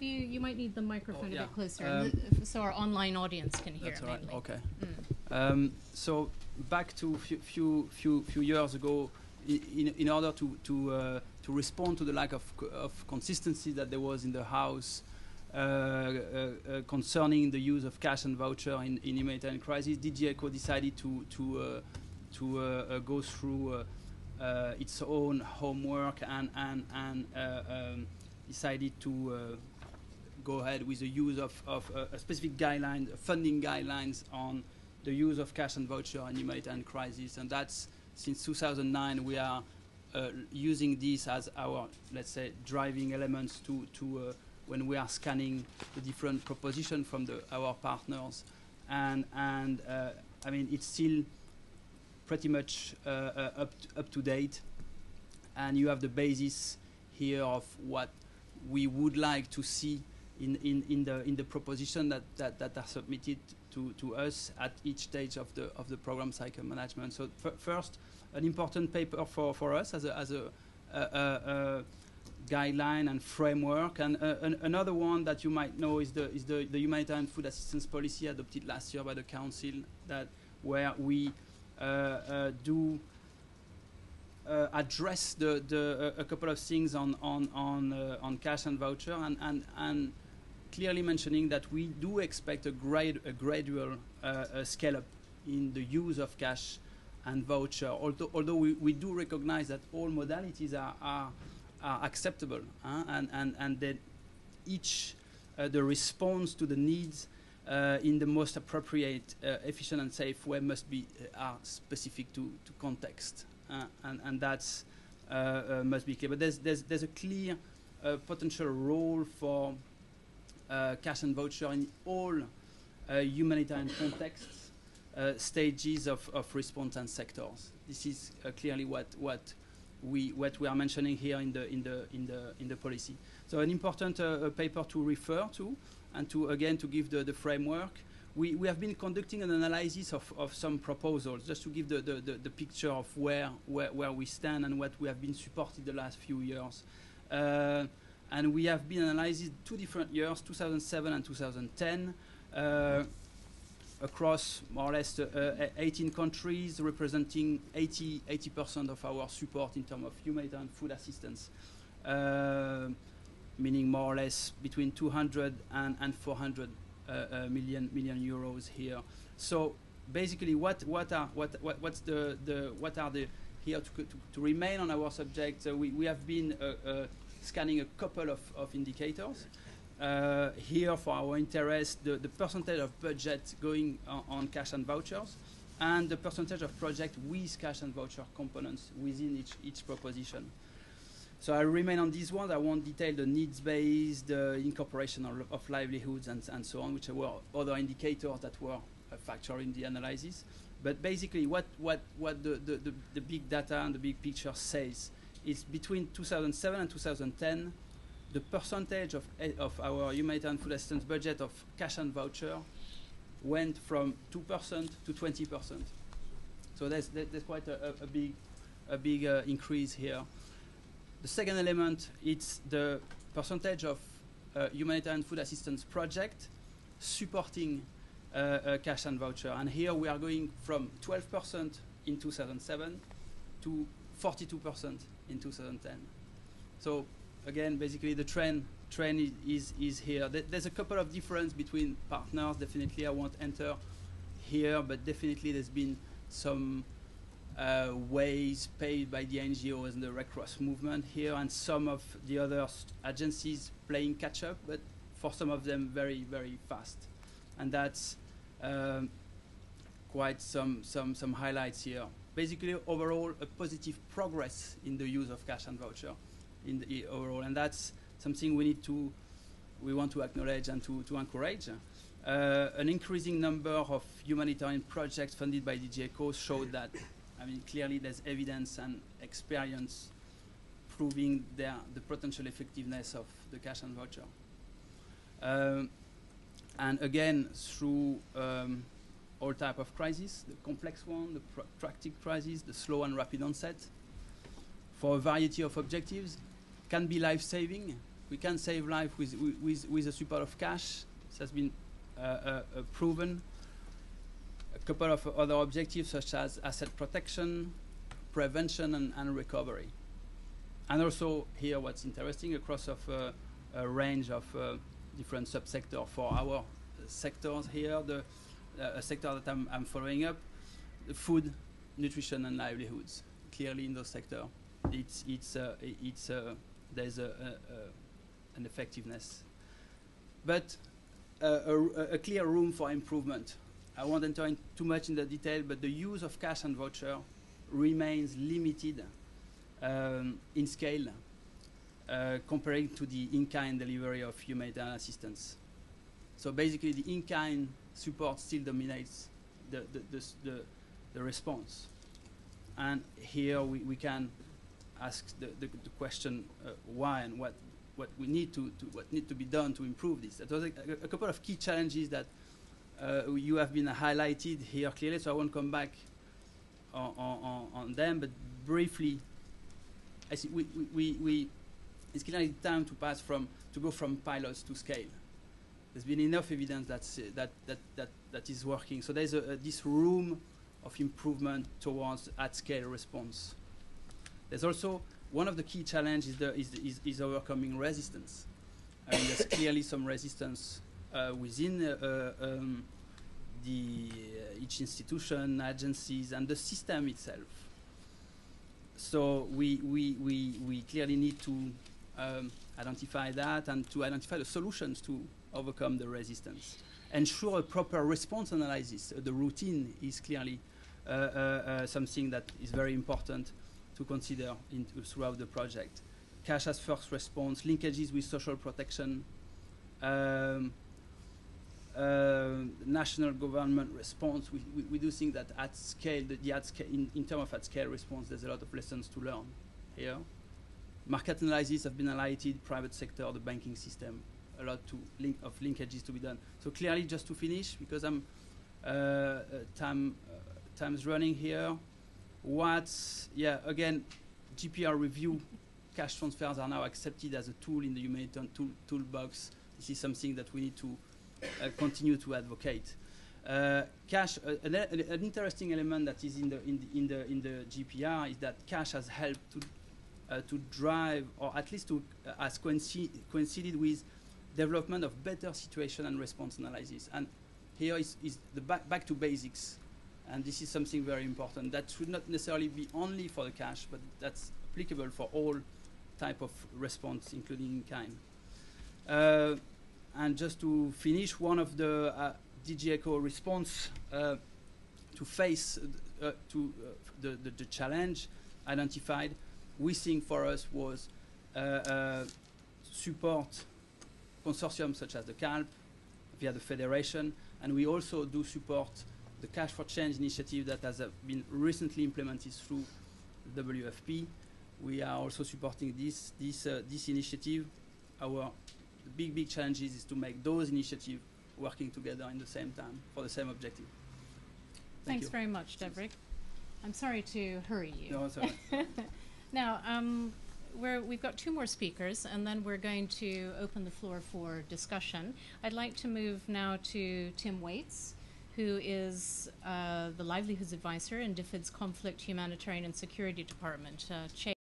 You might need the microphone a bit closer, so our online audience can hear. That's all right. Mainly. Okay. So back to few years ago, in order to respond to the lack of consistency that there was in the House concerning the use of cash and voucher in humanitarian crisis, DG ECHO decided to go through its own homework and decided to go ahead with the use of a specific guideline, funding guidelines on the use of cash and voucher in humanitarian crisis. And that's since 2009 we are using this as our, let's say, driving elements to when we are scanning the different propositions from our partners. And I mean, it's still pretty much up to date. And you have the basis here of what we would like to see in the proposition that are submitted to us at each stage of the program cycle management. So first, an important paper for us as a guideline and framework, and another one that you might know is the humanitarian food assistance policy adopted last year by the Council, where we do address a couple of things on cash and voucher, and clearly mentioning that we do expect a gradual scale up in the use of cash and voucher. Although we do recognize that all modalities are acceptable, and that each the response to the needs in the most appropriate, efficient and safe way must be specific to context, and that's must be clear. But there's a clear potential role for cash and voucher in all humanitarian contexts, stages of response and sectors. This is clearly what we are mentioning here in the policy. So an important paper to refer to, and to give the framework. We have been conducting an analysis of some proposals, just to give the picture of where we stand and what we have been supported the last few years. And we have been analyzing 2 different years, 2007 and 2010, across more or less 18 countries, representing 80% of our support in terms of humanitarian food assistance, meaning more or less between 200 and 400 million euros here. So basically, what are the here to remain on our subject? We have been scanning a couple of indicators. Here, for our interest, the percentage of budget going on cash and vouchers, and the percentage of project with cash and voucher components within each proposition. So I remain on these ones. I won't detail the needs-based incorporation of livelihoods and so on, which were other indicators that were a factor in the analysis. But basically, what the big data and the big picture says is between 2007 and 2010, the percentage of our humanitarian food assistance budget of cash and voucher went from 2% to 20%. So there's quite a big increase here. The second element, it's the percentage of humanitarian food assistance project supporting cash and voucher. And here we are going from 12% in 2007 to 42% in 2010. So again, basically the trend is here. There's a couple of differences between partners. Definitely, I won't enter here, but definitely there's been some ways paid by the NGOs and the Red Cross movement here, and some of the other agencies playing catch up, but for some of them very, very fast. And that's quite some highlights here. Basically, overall, a positive progress in the use of cash and voucher in the overall, and that's something we want to acknowledge and to encourage. An increasing number of humanitarian projects funded by DG ECHO showed that, I mean, clearly there's evidence and experience proving the potential effectiveness of the cash and voucher. And again, through all type of crises, the complex one, the protracted crisis, the slow and rapid onset, for a variety of objectives, can be life-saving, we can save life with the support of cash. This has been proven. A couple of other objectives such as asset protection, prevention and recovery. And also here what's interesting across of a range of different subsectors for our sectors here, a sector that I'm following up, the food, nutrition and livelihoods. Clearly in those sectors, there's an effectiveness. But a clear room for improvement. I won't enter in too much in the detail, but the use of cash and voucher remains limited in scale comparing to the in-kind delivery of humanitarian assistance. So basically the in-kind support still dominates the response. And here we can ask the question why and what we need what need to be done to improve this. That was a couple of key challenges that you have been highlighted here clearly, so I won't come back on them, but briefly, I think it's clearly time to go from pilots to scale. There's been enough evidence that is working. So there's this room of improvement towards at-scale response. There's also one of the key challenges is overcoming resistance. There's clearly some resistance within each institution, agencies, and the system itself. So we clearly need to identify that and to identify the solutions to overcome the resistance. Ensure a proper response analysis. The routine is clearly something that is very important to consider throughout the project. Cash as first response, linkages with social protection, national government response. We do think that at scale, in terms of at-scale response, there's a lot of lessons to learn here. Market analysis have been highlighted, private sector, the banking system, a lot of linkages to be done. So clearly, just to finish, because I'm time's running here. Again, GPR review, cash transfers are now accepted as a tool in the humanitarian toolbox. This is something that we need to continue to advocate. Cash, an interesting element that is in the GPR is that cash has helped to drive, or at least to has coincided with development of better situation and response analysis. And here is the back to basics. And this is something very important. That should not necessarily be only for the cash, but that's applicable for all type of response, including in kind. And just to finish, one of the DG ECHO response to face the challenge identified, we think for us was support consortiums such as the CALP via the Federation, and we also do support the Cash for Change initiative that has been recently implemented through the WFP. We are also supporting this initiative. Our big challenges is to make those initiatives working together in the same time for the same objective. Thanks very much, Devrig. I'm sorry to hurry you. No, it's all right. Now, we've got two more speakers, and then we're going to open the floor for discussion. I'd like to move now to Tim Waits, who is the Livelihoods Advisor in DFID's Conflict, Humanitarian and Security Department.